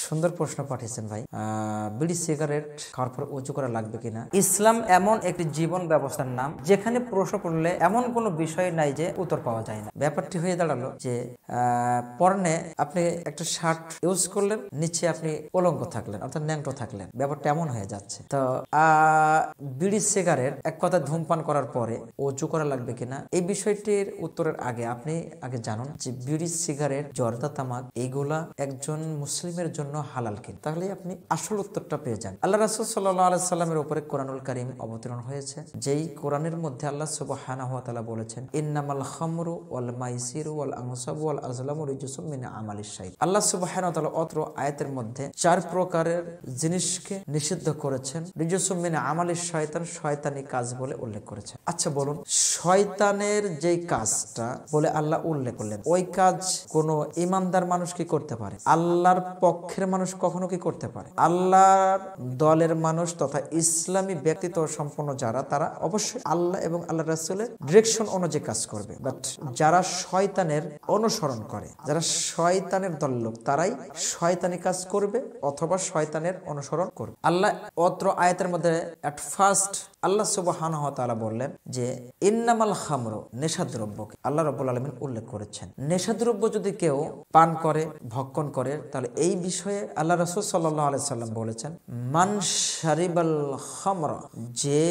সুন্দর প্রশ্ন পাঠিয়েছেন ভাই। বিড়ি সিগারেট খাওয়ার পর উঁচু করা লাগবে কিনা। ইসলাম এমন একটি জীবন ব্যবস্থার নাম যেখানে প্রশ্ন করলে এমন কোনো বিষয় নাই যে উত্তর পাওয়া যায় না। ব্যাপারটি হয়ে দাঁড়ালো যে পরনে আপনি একটা শার্ট ইউজ করলেন, নিচে আপনি উলঙ্গ থাকলেন অর্থাৎ ন্যাংটো থাকলেন, ব্যাপারটা এমন হয়ে যাচ্ছে। তো বিড়ি সিগারেট এক কথা ধূমপান করার পরে উঁচু করা লাগবে কিনা, এই বিষয়টির উত্তরের আগে আপনি জানুন যে বিড়ি সিগারেট জর্দা তামাক এইগুলা একজন মুসলিমের জন্য হালাল কিনা, তাহলে আপনি আসল উত্তরটা পেয়ে যান। আল্লাহ রাসূল সাল্লাল্লাহু আলাইহি সাল্লামের উপরে কোরআনুল কারীম অবতীর্ণ হয়েছে, যেই কোরআনের মধ্যে আল্লাহ সুবহানাহু ওয়া তাআলা বলেছেন ইন্নামাল খামরু ওয়াল মাইসিরু ওয়াল আনসাবু ওয়াল আজলামু রিজসুম মিন আমালিশ শাইতান। আল্লাহ সুবহানাহু ওয়া তাআলা অত্র আয়াতের মধ্যে 4 প্রকারের জিনিসকে নিষিদ্ধ করেছেন, রিজসুম মিন আমালিশ শাইতান, শয়তানি কাজ বলে উল্লেখ করেছেন। আচ্ছা বলুন, শয়তানের যেই কাজটা বলে আল্লাহ উল্লেখ করলেন, ওই কাজ কোন ইমানদার মানুষ কি করতে পারে? আল্লাহর পক্ষের মানুষ কখনো কি করতে পারে? আল্লাহর দলের মানুষ তথা ইসলামী ব্যক্তিত্ব সম্পন্ন যারা, তারা অবশ্যই আল্লাহ এবং আল্লাহ রাসূলের ডিরেকশন অনুযায়ী কাজ করবে। বাট যারা শয়তানের অনুসরণ করে, যারা শয়তানের দল লোক, তারাই শয়তানি কাজ করবে অথবা শয়তানের অনুসরণ করবে। আল্লাহ অত্র আয়াতের মধ্যে এট ফার্স্ট আল্লাহ সুবহানাহু ওয়া তাআলা বললেন যে ইন্নামাল খামরু, নেশাদ্রব্যকে আল্লাহ রাব্বুল আলামিন উল্লেখ করেছেন। নেশাদ্রব্য যদি কেউ পান করে, ভক্ষণ করে, তাহলে এই বিষয়ে আল্লাহ রাসূল সাল্লাল্লাহু আলাইহি সাল্লাম বলেছেন মান শারিবাল খামরা, যে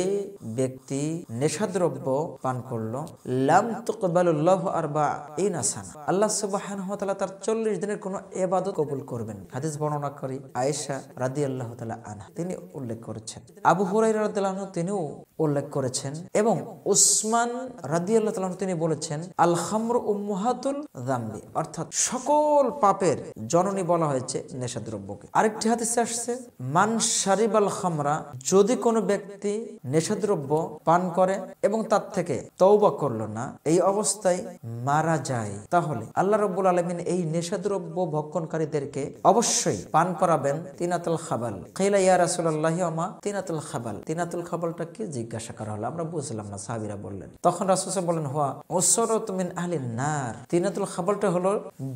ব্যক্তি নেশাদ্রব্য পান করলো, লাম তুকবালুল্লাহু আরবাঈনা সানা, আল্লাহ সুবহানাহু ওয়া তাআলা তার 40 দিনের কোনো ইবাদত কবুল করবেন। হাদিস বর্ণনাকারী আয়েশা রাদিয়াল্লাহু তাআলা আনহা তিনি উল্লেখ করেছেন, আবু হুরায়রা রাদিয়াল্লাহু আনহু তিনিও উল্লেখ করেছেন, এবং উসমান রাদিয়াল্লাহু তাআলা তিনি বলেছেন আল খামরু উম্মাহাতুল যামবি, অর্থাৎ সকল পাপের জননী বলা হয়েছে নেশাদ্রব্যকে। আরেকটি হাদিসে আসছে মান শারিবাল খামরা, যদি কোনো ব্যক্তি নেশাদ্রব্য পান করে এবং তার থেকে তওবা করলো না, এই অবস্থায় মারা যায়, তাহলে আল্লাহ রাব্বুল আলামিন এই নেশাদ্রব্য ভক্ষণকারীদেরকে অবশ্যই পান করাবেন তিনাতুল খাবাল। কিলা ইয়া রাসূলুল্লাহি ওয়া মা তিনাতুল খাবাল, তিনাতুল খাবালটা কি জিজ্ঞাসা করা হলো, আমরা বুঝলাম না, সাহাবীরা বললেন। তখন রাসূল বলেন হুয়া উসরাতু মিন আহলিন নার, তিনাতুল খাবালটা হলো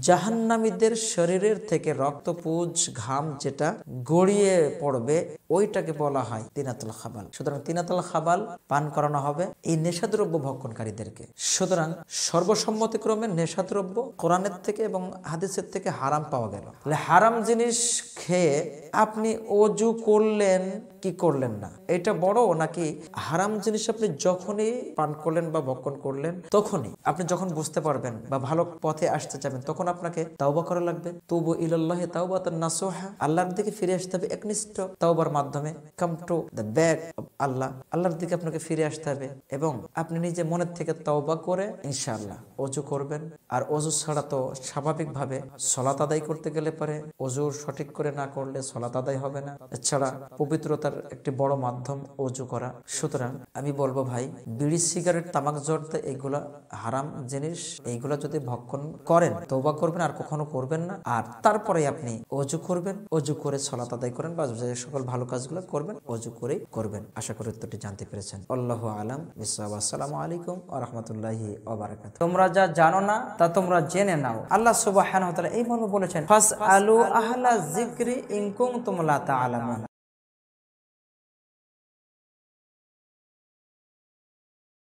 জাহান্নামীদের শরীরের থেকে রক্তপুঞ্জ ঘাম যেটা গড়িয়ে পড়বে, ওইটাকে বলা হয় তিনাতুল খাবাল। সুতরাং তিনাতুল খাবাল পান করানো হবে এই নেশাদ্রব্য ভক্ষণকারীদেরকে। সুতরাং সর্বসম্মতিক্রমে নেশাদ্রব্য কোরআনের থেকে এবং হাদিসের থেকে হারাম পাওয়া গেল। হারাম জিনিস খেয়ে আপনি ওযু করলেন কি করলেন না, এটা বড় নাকি হারাম জিনিস আপনি যখনই পান করলেন বা ভক্ষণ করলেন, তখনই আপনি যখন বুঝতে পারবেন বা ভালো পথে আসতে যাবেন, তখন আপনাকে তাওবা করা লাগবে। তুবু ইলাল্লাহি তাওবাতান নাসুহা, আল্লাহর দিকে ফিরে আসতে হবে একনিষ্ঠ তাওবার মাধ্যমে। Come to the back of Allah, আল্লাহর দিকে আপনাকে ফিরে আসতে হবে এবং আপনি নিজে মনের থেকে তাওবা করে ইনশাআল্লাহ ওযু করবেন। আর ওযু ছাড়া তো স্বাভাবিকভাবে সালাত আদায় করতে গেলে পরে ওযু সঠিক করে না করলে সালাত আদায় হবে না। এছাড়া পবিত্রতার একটি বড় মাধ্যম ওযু করা। সুতরাং আমি বলবো ভাই, বিড়ি সিগারেট তামাক জর্দা এগুলা হারাম জিনিস, এইগুলা যদি ভক্ষণ করেন তওবা করবেন আর কখনো করবেন না। আর তারপরে আপনি ওযু করবেন, ওযু করে সালাত আদায় করেন বা যে সকল ভালো কাজগুলো করবেন ওযু করেই করবেন। আশা করি উত্তরটি জানতে পেরেছেন। আল্লাহু আলাম বিসসাওয়াব। আসসালামু আলাইকুম ওয়া রাহমাতুল্লাহি ওয়া বারাকাতুহু। তোমরা যা জানো না তা তোমরা জেনে নাও। আল্লাহ সুবহানাহু ওয়া তাআলা এই মর্মে বলেছেন ফাসআলু আহলা যিকরি ইন কুনতুম লা তা'লামুন।